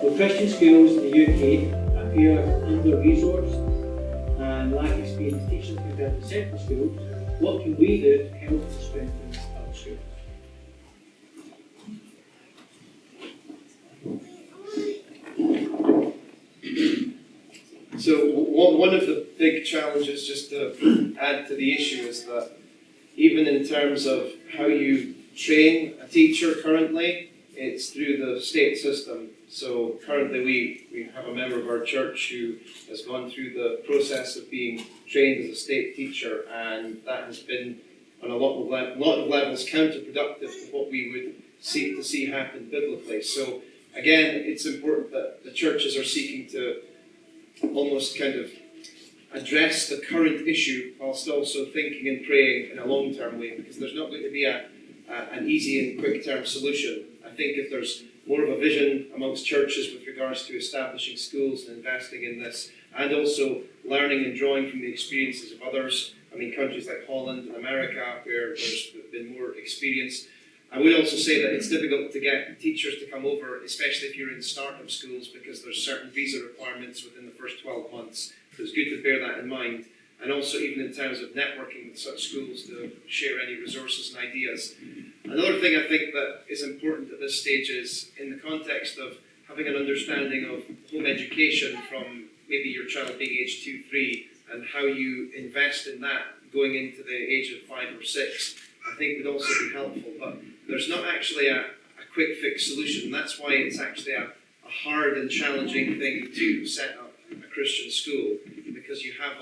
So Christian schools in the UK appear under-resourced and lack experienced teachers compared to secular schools. What can we do to help and strengthen our schools? So one of the big challenges, just to add to the issue, is that even in terms of how you train a teacher currently, it's through the state system. So currently we have a member of our church who has gone through the process of being trained as a state teacher, and that has been on a lot of levels counterproductive to what we would seek to see happen biblically. So again, it's important that the churches are seeking to almost kind of address the current issue whilst also thinking and praying in a long-term way, because there's not going to be an easy and quick-term solution. I think if there's more of a vision amongst churches with regards to establishing schools and investing in this, and also learning and drawing from the experiences of others, I mean countries like Holland and America where there's been more experience. I would also say that it's difficult to get teachers to come over, especially if you're in startup schools, because there's certain visa requirements within the first 12 months. So it's good to bear that in mind. And also even in terms of networking with such schools to share any resources and ideas. Another thing I think that is important at this stage is in the context of having an understanding of home education from maybe your child being age 2, 3, and how you invest in that going into the age of 5 or 6, I think would also be helpful. But there's not actually a quick fix solution. That's why it's actually a hard and challenging thing to set up a Christian school, because you have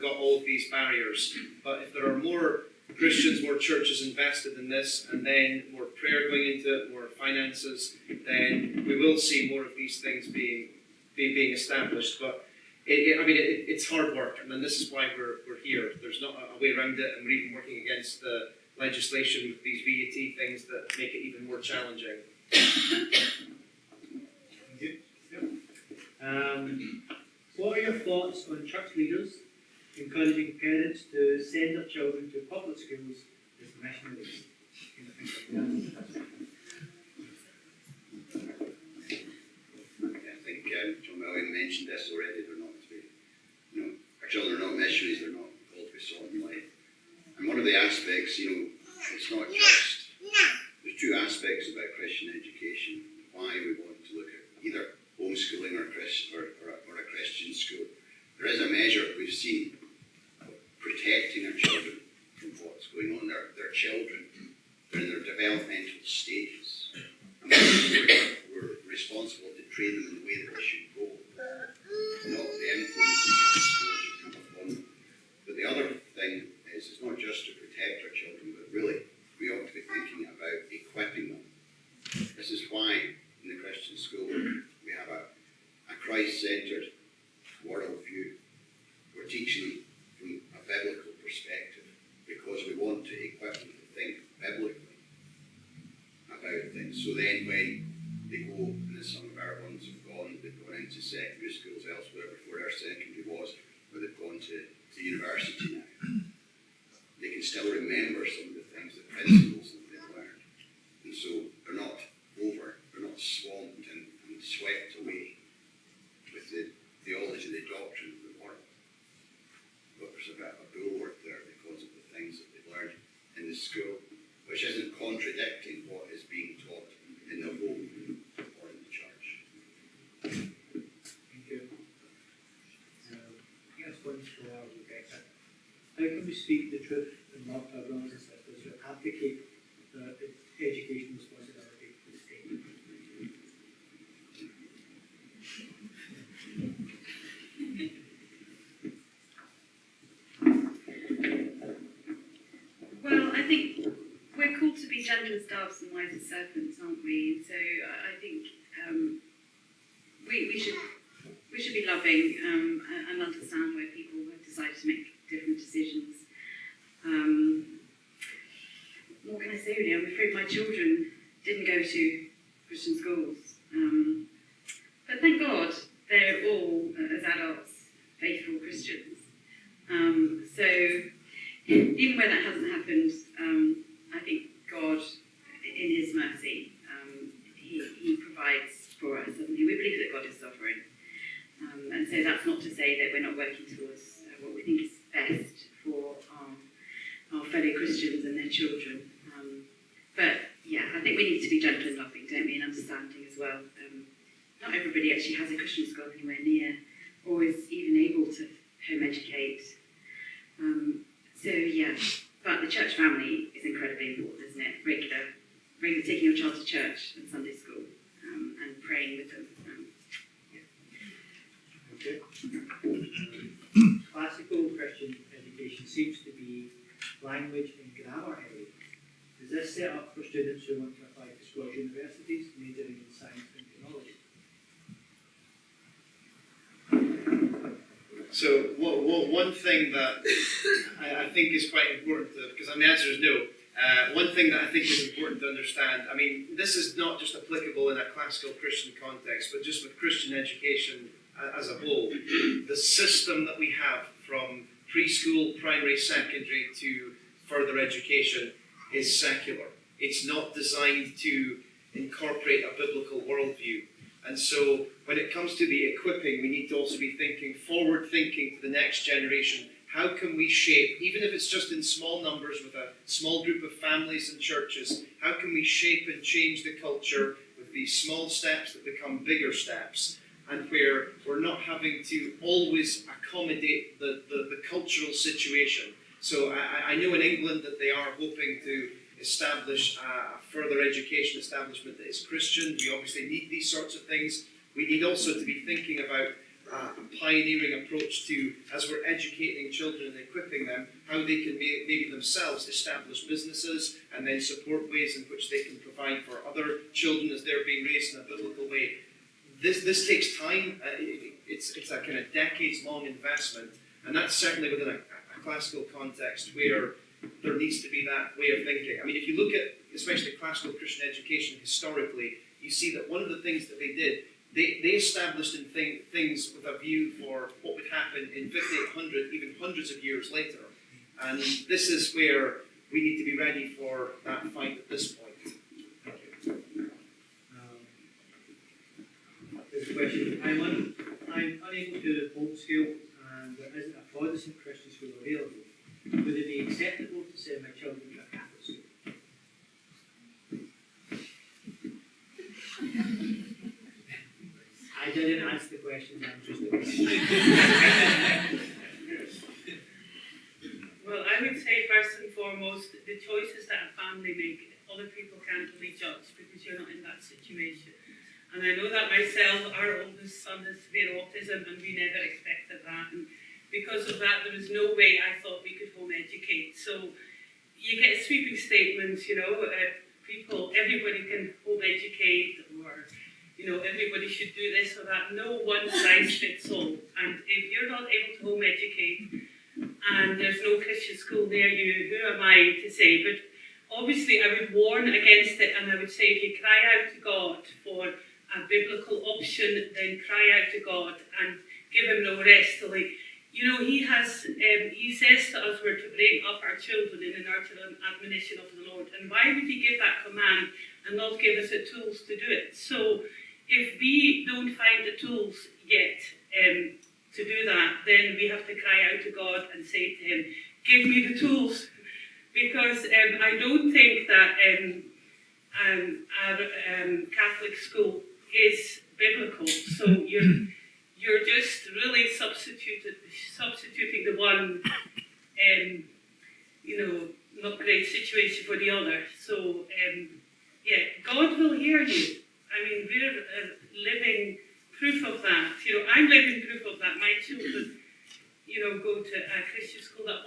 got all of these barriers. But if there are more Christians, more churches invested in this, and then more prayer going into it, more finances, then we will see more of these things being established. But it's hard work, and then this is why we're here. There's not a way around it, and we're even working against the legislation with these VAT things that make it even more challenging. What are your thoughts on church leaders encouraging parents to send their children to public schools as missionaries? I think John William mentioned this already. They're not to be, our children are not missionaries. They're not called to be salt and light. And one of the aspects, it's not just, there's two aspects about Christian education, why we want to look at either homeschooling or a Christian school. There is a measure we've seen of protecting our children from what's going on. They're children. They're in their developmental stages. And we're responsible to train them in the way that they should go. Not the influences that the school should come upon them. But the other thing is, it's not just to protect our children, but really we ought to be thinking about equipping them. This is why in the Christian school we have a Christ-centered worldview. We're teaching them from a biblical perspective because we want to equip them to think biblically about things. So then when they go, and as some of our ones have gone, they've gone into secondary schools elsewhere before our secondary was, or they've gone to university now, they can still remember some of the things, the principles that they've learned. And so they're not swamped and swept away with the theology, the doctrine of the world. But there's a bit of a bulwark there because of the things that they've learned in the school, which isn't contradicting what is being taught in the home or in the church. Thank you. Here's one for Rebecca. How can we speak the truth and love to our brothers and sisters who advocate the education responsibility of the state? Well, I think we're called to be gentle as doves and wise as serpents, aren't we? So I think we should be loving and understand where people have decided to make different decisions. What can I say really? I'm afraid my children didn't go to Christian schools. But thank God they're all, as adults, faithful Christians. So even where that hasn't happened, I fellow Christians and their children. But yeah, I think we need to be gentle and loving, don't we, and understanding as well. Not everybody actually has a Christian school anywhere near, or is even able to home educate. So yeah, but the church family is incredibly important, isn't it? Regular taking your child to church and Sunday school, and praying with them. Okay. Classical Christian education seems to be language and grammar heavy. Is this set up for students who want to apply to Scottish universities, majoring in science and technology? So one thing that I think is quite important, because the answer is no. One thing that I think is important to understand, I mean, this is not just applicable in a classical Christian context, but just with Christian education as a whole. The system that we have from preschool, primary, secondary to further education is secular. It's not designed to incorporate a biblical worldview. And so when it comes to the equipping, we need to also be forward thinking to the next generation. How can we shape, even if it's just in small numbers with a small group of families and churches, how can we shape and change the culture with these small steps that become bigger steps, and where we're not having to always accommodate the cultural situation. So I know in England that they are hoping to establish a further education establishment that is Christian. We obviously need these sorts of things. We need also to be thinking about a pioneering approach to, as we're educating children and equipping them, how they can maybe themselves establish businesses and then support ways in which they can provide for other children as they're being raised in a biblical way. This takes time. It's a kind of decades-long investment, and that's certainly within a classical context where there needs to be that way of thinking. I mean, if you look at especially classical Christian education historically, you see that one of the things that they did, they established in things with a view for what would happen in 5800, even hundreds of years later. And this is where we need to be ready for that fight at this point. Thank you. There's a question. I'm unable to homeschool, and there isn't a Protestant Christian school available. Would it be acceptable to send my children to a Catholic school? I didn't ask the questions, I'm just Well, I would say first and foremost, the choices that a family make, other people can't really judge because you're not in that situation. And I know that myself, our oldest son has severe autism, and we never expected that. And because of that, there was no way I thought we could home educate. So you get sweeping statements, everybody can home educate, or everybody should do this or that. No one size fits all. And if you're not able to home educate and there's no Christian school near you, who am I to say? But obviously I would warn against it, and I would say if you cry out to God for a biblical option, then cry out to God and give him no rest till he says to us we're to bring up our children in the nurture and admonition of the Lord. And why would he give that command and not give us the tools to do it? So if we don't find the tools yet to do that, then we have to cry out to God and say to him, give me the tools. Because I don't think that our Catholic school is biblical. So you're just really substituting the one, not great situation for the other. So, God will hear you. I mean, we're living proof of that. I'm living proof of that. My children, go to a Christian school that